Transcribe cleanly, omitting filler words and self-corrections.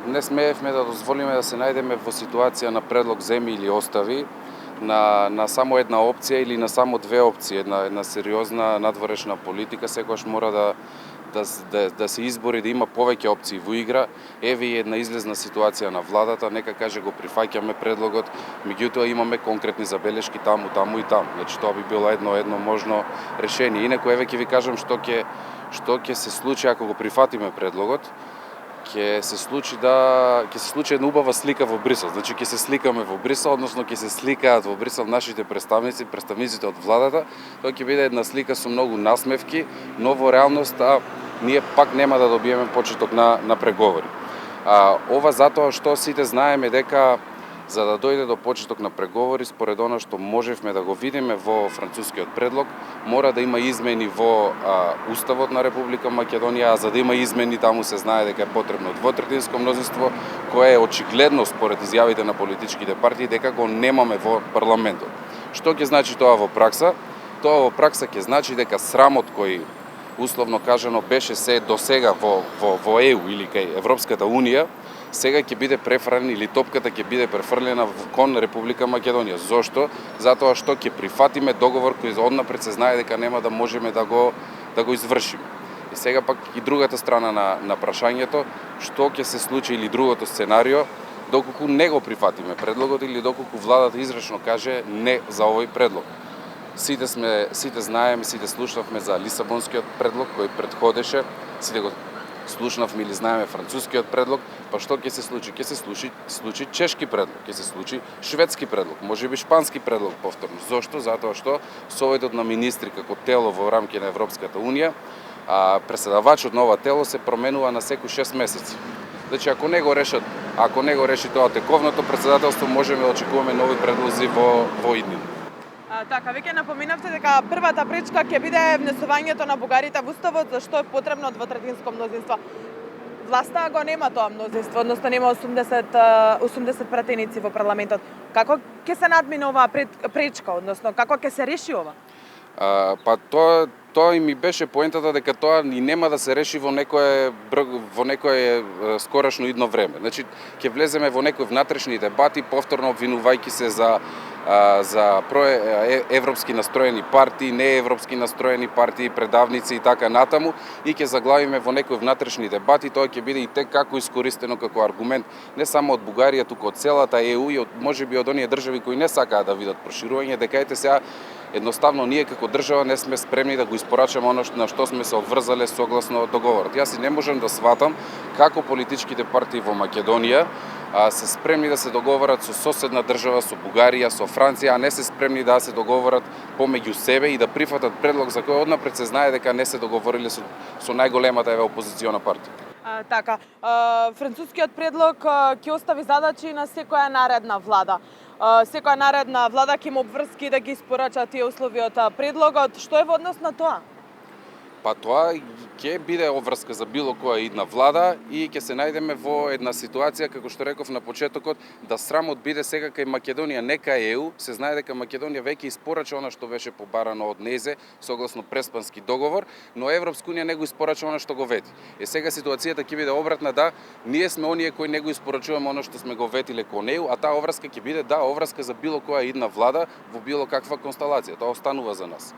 Не смеевме да дозволиме да се најдеме во ситуација на предлог земи или остави, на само една опција или на само две опции. Една сериозна надворешна политика секогаш мора да се избори, да има повеќе опции во игра. Еве и една излезна ситуација на владата, нека каже го прифаќаме предлогот, меѓутоа имаме конкретни забелешки таму и таму. Значи тоа би било едно можно решение. Инаку еве ќе ви кажам што ќе се случи ако го прифатиме предлогот. Ќе се случи една убава слика во Брисел. Значи ќе се сликаме во Брисел, односно ќе се сликаат во Брисел нашите представниците од владата. Тоа ќе биде една слика со многу насмевки, но во реалност ние пак нема да добиеме почеток на преговори. Ова затоа што сите знаеме дека за да дојде до почеток на преговори, според она што можевме да го видиме во францускиот предлог, мора да има измени во Уставот на Република Македонија, а за да има измени таму се знае дека е потребно двотретинско мнозинство, кое е очигледно според изјавите на политичките партии дека го немаме во парламентот. Што ќе значи тоа во пракса? Тоа во пракса ќе значи дека срамот кој условно кажано беше се до сега во ЕУ или кај Европската Унија, сега ќе биде префрлен или топката ќе биде префрлена кон Република Македонија. Зошто? Затоа што ќе прифатиме договор кој однапред се знае дека нема да можеме да го извршиме. И сега пак и другата страна на прашањето, што ќе се случи или другото сценарио, доколку не го прифатиме предлогот или доколку владата изречно каже не за овој предлог. Сите знаеме, сите слушнавме за Лисабонскиот предлог кој претходеше, сите го слушнавме или знаеме францускиот предлог, па што ќе се случи? Ќе се случи чешки предлог, ќе се случи шведски предлог, можеби шпански предлог повторно. Зошто? Затоа што Советот на министри како тело во рамки на Европската Унија, преседавачот на ова тело се променува на секој 6 месеци. Значи ако не го реши тоа тековното председателство, можеме да очекуваме нови предлози во иднина. Така, веќе напоминавте дека првата пречка ќе биде внесувањето на бугарите во Уставот, за што е потребно двотретинско мнозинство. Власта го нема тоа мнозинство, односно нема 80 пратеници во парламентот. Како ќе се надмине оваа пречка, односно како ќе се реши ова? Па тоа и ми беше поентата дека тоа и нема да се реши во некое скорошно идно време. Значи ќе влеземе во некои внатрешни дебати, повторно обвинувајќи се за европски настроени партии, неевропски настроени партии, предавници и така натаму, и ќе заглавиме во некои внатрешни дебати. Тоа ќе биде и како искористено како аргумент не само од Бугарија, туку од целата ЕУ и можеби од оние држави кои не сакаат да видат проширување, дека ете сега едноставно ние како држава не сме спремни да го испорачаме оно на што сме се обврзале согласно договорот. Јас и не можам да сватам како политичките партии во Македонија се спремни да се договорат со соседна држава, со Бугарија, со Франција, а не се спремни да се договорат помеѓу себе и да прифатат предлог за кој однапред се знае дека не се договориле со најголемата опозициона партија. Така, францускиот предлог ќе остави задачи на секоја наредна влада. Секоја наредна влада ќе има обврски да ги испорача тие услови од предлогот. Што е во однос на тоа? Па тоа ќе биде обврска за било која идна влада и ќе се најдеме во една ситуација, како што реков на почетокот, да срамот биде сега кај Македонија, не кај ЕУ. Се знае дека Македонија веќе испорача она што беше побарано од незе, согласно Преспански договор, но Европска унија не го испорача она што го вети. Сега ситуацијата ќе биде обратна, да, ние сме оние кои не го испорачуваме она што сме го ветиле кон ЕУ, а таа обврска ќе биде обврска за било која идна влада во било каква констелација. Тоа останува за нас.